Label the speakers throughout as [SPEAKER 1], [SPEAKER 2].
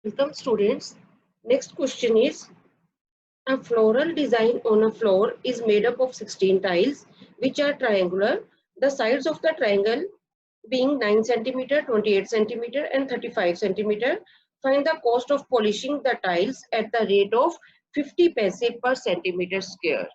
[SPEAKER 1] Welcome students. Next question is, a floral design on a floor is made up of 16 tiles which are triangular. The sides of the triangle being 9 cm, 28 cm and 35 cm. Find the cost of polishing the tiles at the rate of 50 पैसे per centimeter square.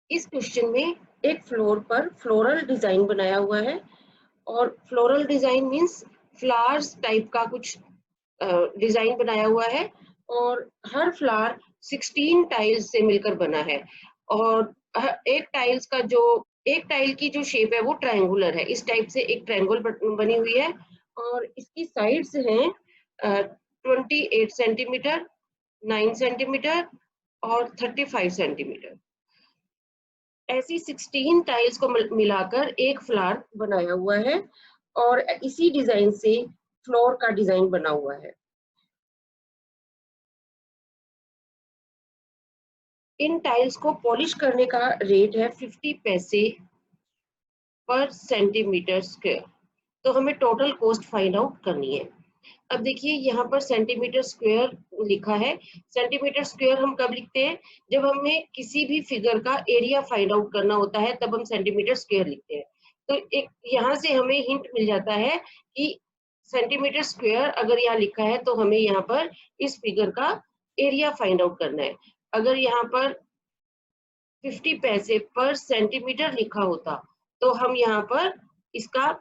[SPEAKER 1] इस question में एक floor पर floral design बनाया हुआ है और floral design means flowers type का कुछ डिजाइन बनाया हुआ है और हर फ्लावर 16 टाइल्स से मिलकर बना है और एक टाइल की जो शेप है वो ट्रायंगुलर है। इस टाइप से एक ट्रायंगल बनी हुई है और इसकी साइड्स हैं 28 सेंटीमीटर, 9 सेंटीमीटर और 35 सेंटीमीटर। ऐसी 16 टाइल्स को मिलाकर एक फ्लावर बनाया हुआ है और इसी डिजाइन से फ्लोर का डिजाइन बना हुआ है। इन टाइल्स को पॉलिश करने का रेट है 50 पैसे पर सेंटीमीटर स्क्वायर। तो हमें टोटल कॉस्ट फाइंड आउट करनी है। अब देखिए यहाँ पर सेंटीमीटर स्क्वायर लिखा है। सेंटीमीटर स्क्वायर हम कब लिखते हैं? जब हमें किसी भी फिगर का एरिया फाइंड आउट करना होता है तब हम सेंटीमीटर स्क्वायर लिखते हैं। तो एक यहाँ से हमें हिंट मिल जाता है कि सेंटीमीटर स्क्वायर अगर यहाँ लिखा है तो हमें यहाँ पर इस फिगर का एरिया फाइंड आउट करना है। अगर यहाँ पर 50 पैसे पर सेंटीमीटर लिखा होता तो हम यहाँ पर इसका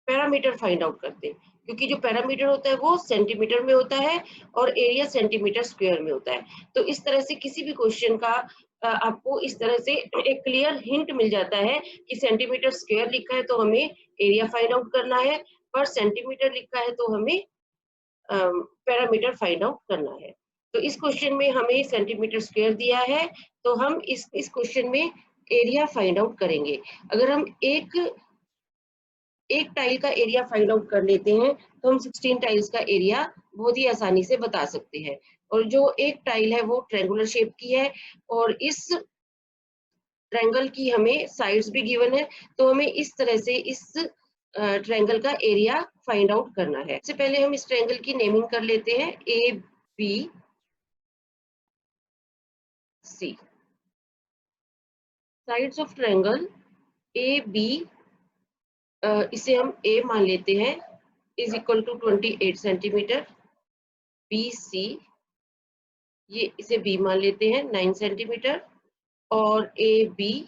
[SPEAKER 1] पैरामीटर फाइंड आउट करते हैं, क्योंकि जो पैरामीटर होता है वो सेंटीमीटर में होता है और एरिया सेंटीमीटर स्क्वायर में होता है। तो इस तरह से किसी भी क्वेश्चन का आपको इस तरह से एक क्लियर हिंट मिल जाता है कि सेंटीमीटर स्क्वायर लिखा है तो हमें एरिया फाइंड आउट करना है, पर सेंटीमीटर लिखा है तो हमें पैरामीटर फाइंड आउट करना है। तो इस क्वेश्चन में हमें सेंटीमीटर स्क्वायर दिया है तो हम इस क्वेश्चन में एरिया फाइंड आउट करेंगे। अगर हम एक टाइल का एरिया फाइंड आउट कर लेते हैं तो हम 16 टाइल्स का एरिया बहुत ही आसानी से बता सकते हैं। और जो एक टाइल है वो ट्रायंगुलर शेप की है और इस ट्रायंगल की हमें साइड्स भी गिवन है, तो हमें इस तरह से इस ट्रायंगल का एरिया फाइंड आउट करना है। सबसे पहले हम इस ट्रायंगल की नेमिंग कर लेते हैं A B C. Sides of triangle A B, इसे हम ए मान लेते हैं, is equal to 28 centimetre. B C, ये इसे बी मान लेते हैं 9 सेंटीमीटर और A B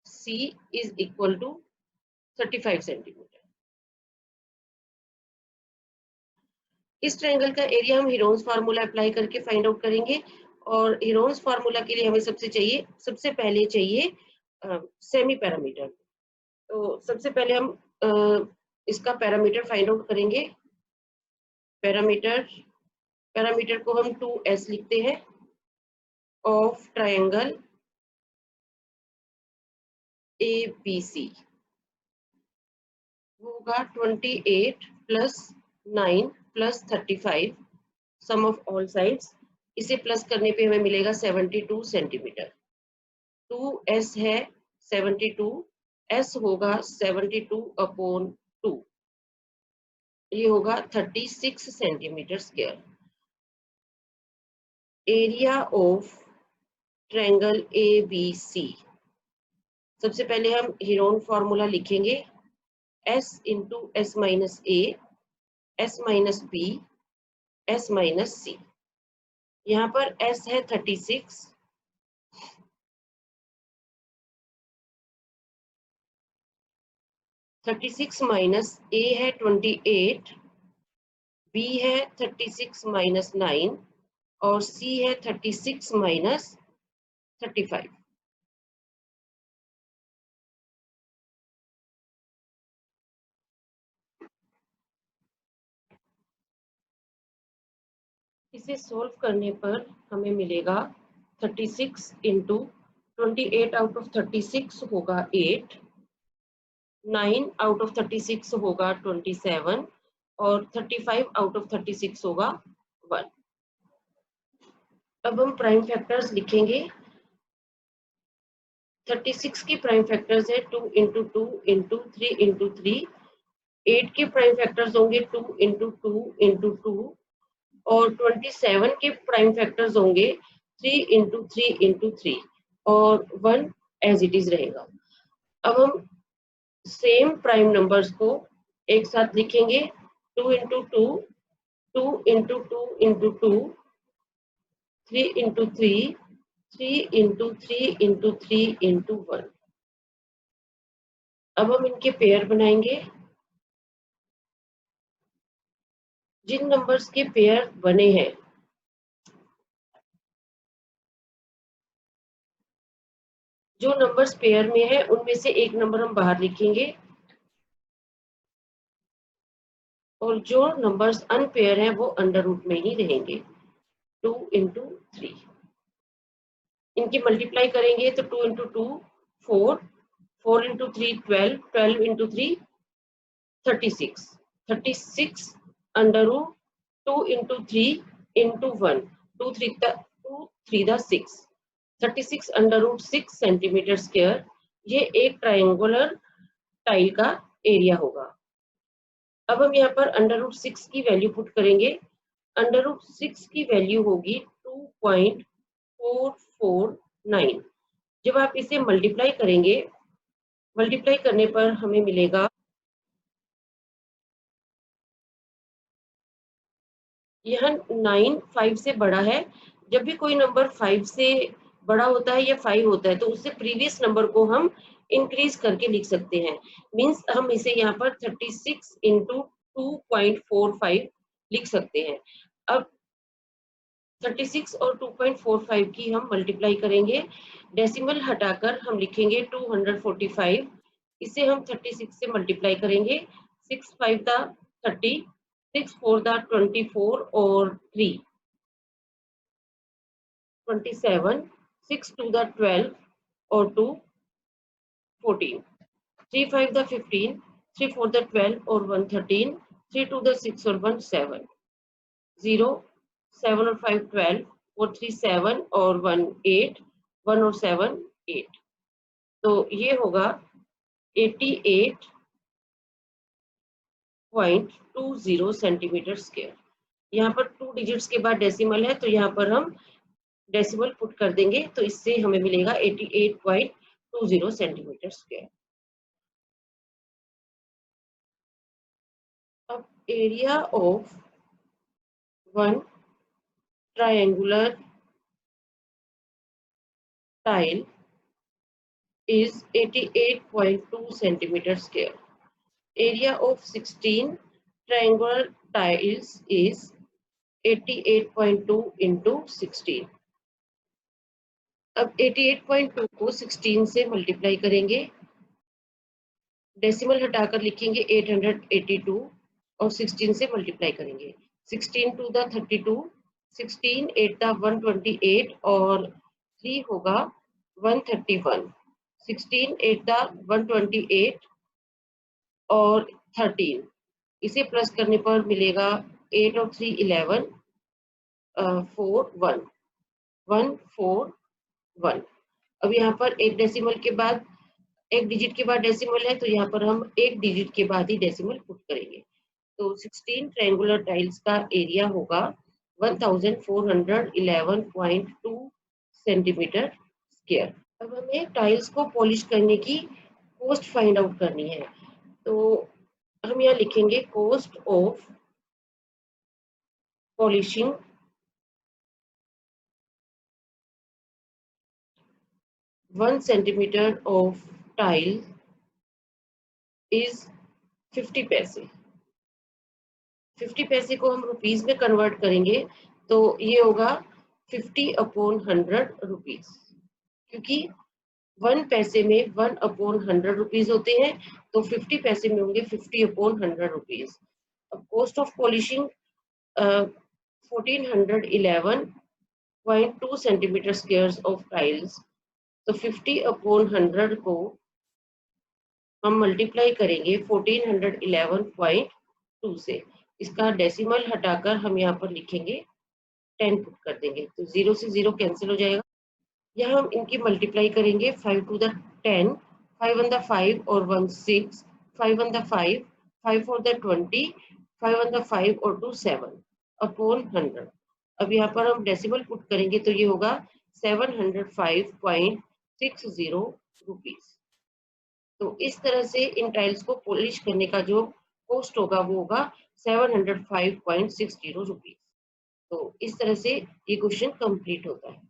[SPEAKER 1] C is equal to 35 centimetre. इस ट्रायंगल का एरिया हम हीरोन्स फार्मूला अप्लाई करके फाइंड आउट करेंगे और हीरोन्स फार्मूला के लिए हमें सबसे पहले चाहिए सेमी पैरामीटर। तो सबसे पहले हम इसका पैरामीटर फाइंड आउट करेंगे। पैरामीटर को हम 2s लिखते हैं ऑफ ट्रायंगल ABC। वो होगा 28 plus 9 plus 35 sum of all sides. इसे प्लस करने पे हमें मिलेगा 72 सेंटीमीटर। 2s है 72, s होगा 72 अपॉन 2, ये होगा 36 centimetre square. Area of triangle ABC, सबसे पहले हम हीरोन फॉर्मूला लिखेंगे, s into S minus A, s minus B, s minus C. यहाँ पर s है 36, माइनस a है 28, b है 36 माइनस 9 और c है 36 माइनस 35। इसे सोल्व करने पर हमें मिलेगा 36 इंटू 28 आउट ऑफ 36 होगा 8, 9 आउट ऑफ 36 होगा 27 और 35 आउट ऑफ 36 होगा 1। अब हम प्राइम फैक्टर्स लिखेंगे। 36 की प्राइम फैक्टर्स है 2 इंटू 2 इंटू 3 इंटू 3, 8 के प्राइम फैक्टर्स होंगे 2 इंटू 2 इंटू 2, और 27 के प्राइम फैक्टर्स होंगे 3 इंटू 3 इंटू 3, और 1 एज इट इज रहेगा। अब हम सेम प्राइम नंबर्स को एक साथ लिखेंगे, 2 into 2, 2 into 2 into 2, 3 into 3, 3 into 3 into 3 into 1। अब हम इनके पेयर बनाएंगे। जिन नंबर्स के पेयर बने हैं, जो नंबर्स पेयर में है उनमें से एक नंबर हम बाहर लिखेंगे, और जो नंबर्स अनपेयर हैं वो अंडर रूट में ही रहेंगे। 2 इंटू 3, इनकी मल्टीप्लाई करेंगे तो 2 into 2 4, 4 into 3 12, 12 into 3 36, 36 under root 2 into 3 into 1, 2 3 द 6, 36 अंडर रूट 6 सेंटीमीटर स्क्वायर। ये एक ट्रायंगुलर टाइल का एरिया होगा। अब हम यहाँ पर अंडर रूट 6 की वैल्यू पुट करेंगे। अंडर रूट 6 की वैल्यू होगी 2.449। जब आप इसे मल्टीप्लाई करेंगे, मल्टीप्लाई करने पर हमें मिलेगा, यह 9 5 से बड़ा है। जब भी कोई नंबर 5 से बड़ा होता है या 5 होता है तो उससे प्रीवियस नंबर को हम इंक्रीज करके लिख सकते हैं। मींस हम इसे यहाँ पर 36 इंटू 2.45 लिख सकते हैं। अब 36 और 2.45 की हम मल्टीप्लाई करेंगे, डेसिमल हटाकर हम लिखेंगे 245। इसे हम 36 से मल्टीप्लाई करेंगे, 6 5 द 30, 6 4 द 24 और 3 27, 6 2 द 12 और 2 14, 3 5 द 15, 3 4 द 12 और 1 13, 3 2 द 6 और 1 7, 0 7 और 5 12 और 3 7 और 1 8, 1 और 7 8। तो ये होगा 88.20 सेंटीमीटर स्क्वायर। यहाँ पर 2 डिजिट्स के बाद डेसिमल है तो यहाँ पर हम डेसिमल पुट कर देंगे, तो इससे हमें मिलेगा 88.20 सेंटीमीटर स्क्वायर। अब area of one triangular tile is 88.2 centimeter square. Area of 16 triangular tiles is 88.2 into 16. अब 88.2 को 16 से मल्टीप्लाई करेंगे, डेसिमल हटाकर लिखेंगे 882 और 16 से मल्टीप्लाई करेंगे। 16 टू द 32, 16 8 द 128 और 3 होगा 131, 16 8 द 128 और 13, इसे प्लस करने पर मिलेगा 8 और 3 11, 4 1 1 4 1। अब यहाँ पर एक डेसिमल के बाद, एक डिजिट के बाद डेसिमल है तो यहाँ पर हम एक डिजिट के बाद ही डेसिमल पुट करेंगे। तो 16 ट्रायंगुलर टाइल्स का एरिया होगा 1411.2 सेंटीमीटर स्क्वायर। अब हमें टाइल्स को पॉलिश करने की कॉस्ट फाइंड आउट करनी है, तो हम यहाँ लिखेंगे cost of polishing 1 centimetre of tile is 50 पैसे। 50 पैसे को हम रुपीज में कन्वर्ट करेंगे तो ये होगा 50/100 रुपीज, क्योंकि 1 पैसे में 1/100 रुपीज होते हैं, तो 50 पैसे में होंगे 50/100 रुपीज। अब cost of polishing 1411.2 centimetre square of tiles, तो 50/100 को हम मल्टीप्लाई करेंगे 1411.2 से। इसका डेसिमल हटाकर हम यहाँ पर लिखेंगे 10 पुट कर देंगे, तो 0 से 0 कैंसिल हो जाएगा। यहाँ हम इनकी मल्टीप्लाई करेंगे 5 टू द 10, 5 1 द 5 और 1 6, 5 1 the 5, 5 for the 20, 5 on the 5 or 2 7 upon 100. अब यहाँ पर हम डेसिमल पुट करेंगे तो ये होगा 705.60 रुपीज। तो इस तरह से इन टाइल्स को पॉलिश करने का जो कॉस्ट होगा वो होगा 705.60 रुपीज। तो इस तरह से ये क्वेश्चन कंप्लीट होता है।